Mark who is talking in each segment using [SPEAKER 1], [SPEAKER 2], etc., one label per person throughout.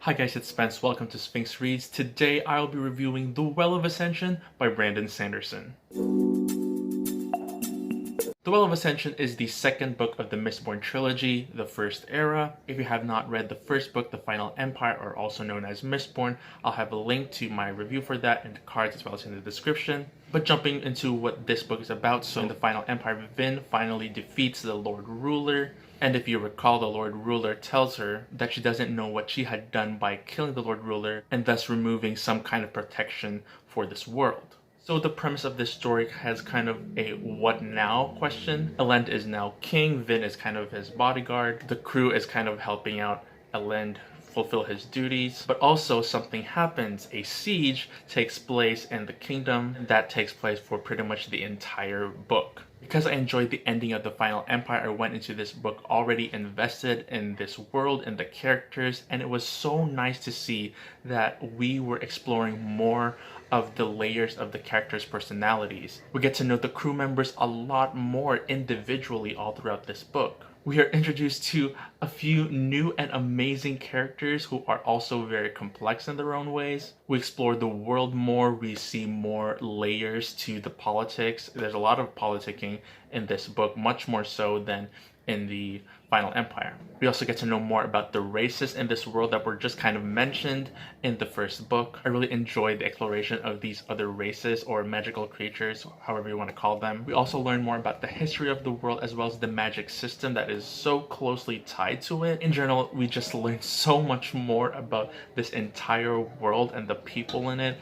[SPEAKER 1] Hi guys, it's Spence. Welcome to Sphinx Reads. Today I'll be reviewing The Well of Ascension by Brandon Sanderson. The Well of Ascension is the second book of the Mistborn trilogy, The First Era. If you have not read the first book, The Final Empire, or also known as Mistborn, I'll have a link to my review for that in the cards as well as in the description. But jumping into what this book is about, so in The Final Empire, Vin finally defeats the Lord Ruler. And if you recall, the Lord Ruler tells her that she doesn't know what she had done by killing the Lord Ruler and thus removing some kind of protection for this world. So the premise of this story has kind of a what now question. Elend is now king, Vin is kind of his bodyguard, the crew is kind of helping out Elend fulfill his duties, but also something happens. A siege takes place in the kingdom that takes place for pretty much the entire book. Because I enjoyed the ending of The Final Empire, I went into this book already invested in this world and the characters, and it was so nice to see that we were exploring more of the layers of the characters' personalities. We get to know the crew members a lot more individually all throughout this book. We are introduced to a few new and amazing characters who are also very complex in their own ways. We explore the world more, we see more layers to the politics. There's a lot of politicking in this book, much more so than in the Final Empire. We also get to know more about the races in this world that were just kind of mentioned in the first book. I really enjoyed the exploration of these other races or magical creatures, however you want to call them. We also learn more about the history of the world as well as the magic system that is so closely tied to it. In general, we just learned so much more about this entire world and the people in it.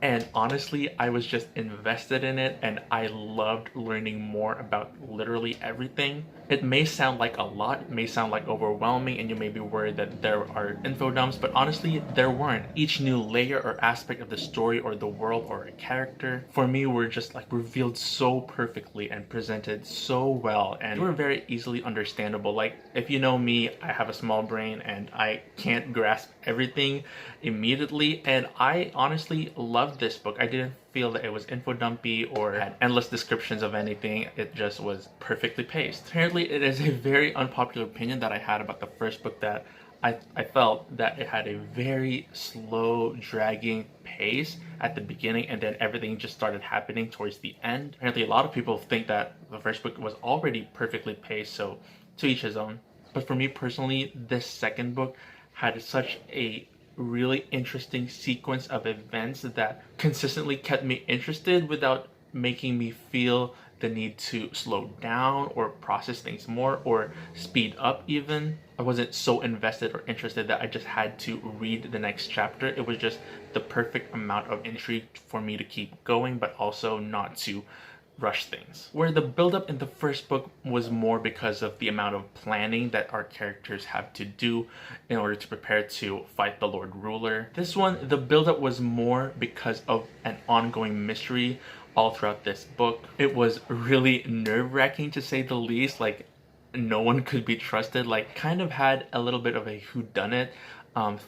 [SPEAKER 1] And honestly, I was just invested in it and I loved learning more about literally everything. It may sound like a lot, it may sound like overwhelming, and you may be worried that there are info dumps, but honestly, there weren't. Each new layer or aspect of the story or the world or a character, for me, were just like revealed so perfectly and presented so well, and they were very easily understandable. Like, if you know me, I have a small brain and I can't grasp everything immediately, and I honestly loved this book. I didn't feel that it was info dumpy or had endless descriptions of anything. It just was perfectly paced. Apparently, it is a very unpopular opinion that I had about the first book, that I felt that it had a very slow, dragging pace at the beginning, and then everything just started happening towards the end. Apparently, a lot of people think that the first book was already perfectly paced, so to each his own. But for me personally, this second book had such a really interesting sequence of events that consistently kept me interested without making me feel the need to slow down or process things more or speed up even. I wasn't so invested or interested that I just had to read the next chapter. It was just the perfect amount of intrigue for me to keep going, but also not to rush things. Where the build-up in the first book was more because of the amount of planning that our characters have to do in order to prepare to fight the Lord Ruler. This one, the build-up was more because of an ongoing mystery all throughout this book. It was really nerve-wracking to say the least. Like, no one could be trusted. Like, kind of had a little bit of a whodunit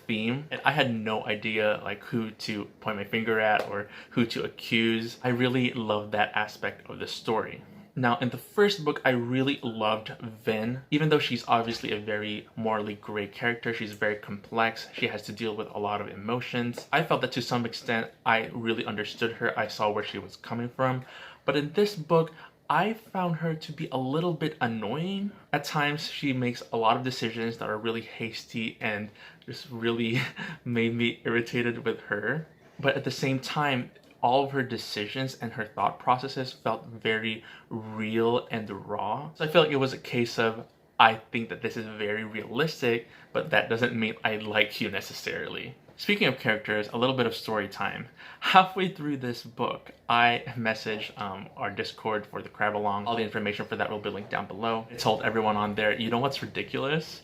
[SPEAKER 1] theme, and I had no idea like who to point my finger at or who to accuse. I really loved that aspect of the story. Now, in the first book, I really loved Vin. Even though she's obviously a very morally gray character, she's very complex, she has to deal with a lot of emotions. I felt that to some extent, I really understood her, I saw where she was coming from. But in this book, I found her to be a little bit annoying. At times, she makes a lot of decisions that are really hasty and just really made me irritated with her. But at the same time, all of her decisions and her thought processes felt very real and raw. So I feel like it was a case of, I think that this is very realistic, but that doesn't mean I like you necessarily. Speaking of characters, a little bit of story time. Halfway through this book, I messaged our Discord for the Crab Along. All the information for that will be linked down below. I told everyone on there, you know what's ridiculous?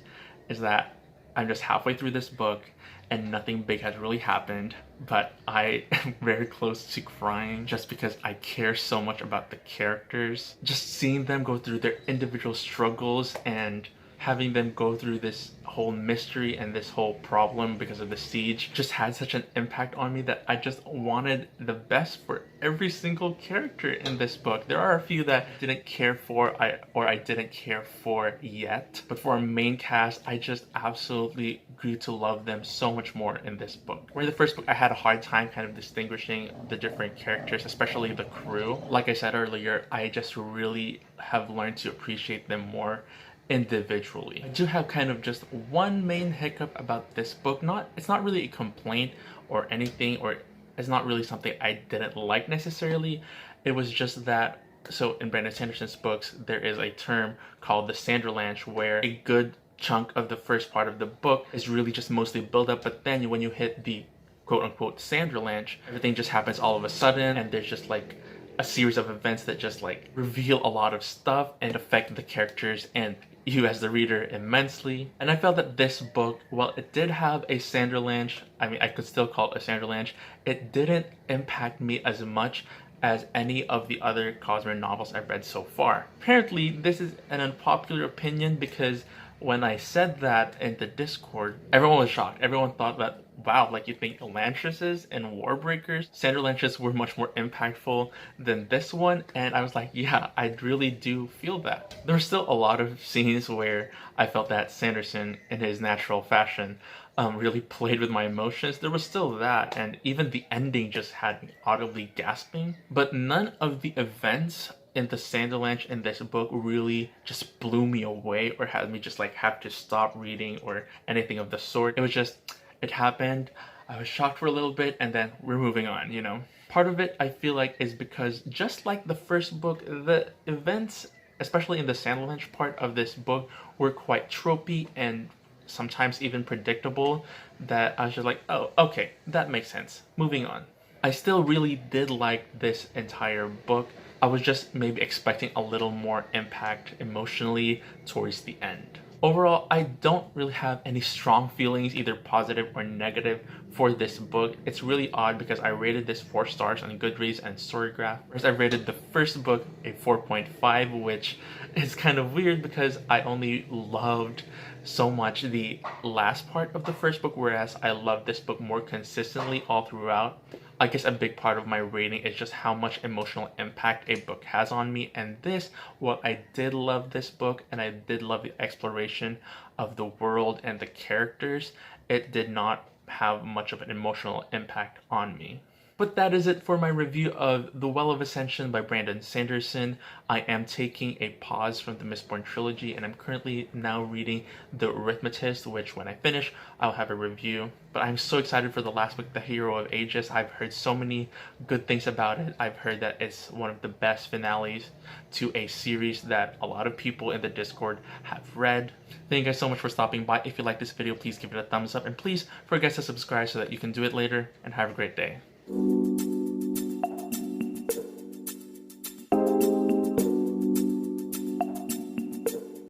[SPEAKER 1] Is that I'm just halfway through this book and nothing big has really happened, but I am very close to crying just because I care so much about the characters. Just seeing them go through their individual struggles and having them go through this whole mystery and this whole problem because of the siege just had such an impact on me that I just wanted the best for every single character in this book. There are a few that I didn't care for I didn't care for yet, but for our main cast, I just absolutely grew to love them so much more in this book. Where in the first book I had a hard time kind of distinguishing the different characters, especially the crew. Like I said earlier, I just really have learned to appreciate them more individually. I do have kind of just one main hiccup about this book. It's not really a complaint or anything, or it's not really something I didn't like necessarily. It was just that, so in Brandon Sanderson's books, there is a term called the Sanderlanche, where a good chunk of the first part of the book is really just mostly build up, but then when you hit the quote-unquote Sanderlanche, everything just happens all of a sudden, and there's just like a series of events that just like reveal a lot of stuff and affect the characters and you as the reader immensely. And I felt that this book, while it did have a Sanderlanche, I mean, I could still call it a Sanderlanche, it didn't impact me as much as any of the other Cosmere novels I've read so far. Apparently, this is an unpopular opinion because when I said that in the Discord, everyone was shocked. Everyone thought that, wow, like you think Elantris's and Warbreakers, Sanderlanches were much more impactful than this one? And I was like, yeah, I really do feel that. There were still a lot of scenes where I felt that Sanderson, in his natural fashion, really played with my emotions. There was still that, and even the ending just had me audibly gasping. But none of the events in the Sanderlanche in this book really just blew me away or had me just like have to stop reading or anything of the sort. It was just, it happened, I was shocked for a little bit, and then we're moving on, you know? Part of it, I feel like, is because just like the first book, the events, especially in the Sanderlanche part of this book, were quite tropey and sometimes even predictable, that I was just like, oh, okay, that makes sense. Moving on. I still really did like this entire book. I was just maybe expecting a little more impact emotionally towards the end. Overall, I don't really have any strong feelings, either positive or negative, for this book. It's really odd because I rated this 4 stars on Goodreads and Storygraph, whereas I rated the first book a 4.5, which is kind of weird because I only loved so much the last part of the first book, whereas I loved this book more consistently all throughout. I guess a big part of my rating is just how much emotional impact a book has on me, and this, while I did love this book and I did love the exploration of the world and the characters, it did not have much of an emotional impact on me. But that is it for my review of The Well of Ascension by Brandon Sanderson. I am taking a pause from the Mistborn trilogy, and I'm currently now reading The Arithmetist, which when I finish, I'll have a review. But I'm so excited for the last book, The Hero of Aegis. I've heard so many good things about it. I've heard that it's one of the best finales to a series that a lot of people in the Discord have read. Thank you guys so much for stopping by. If you like this video, please give it a thumbs up, and please forget to subscribe so that you can do it later, and have a great day.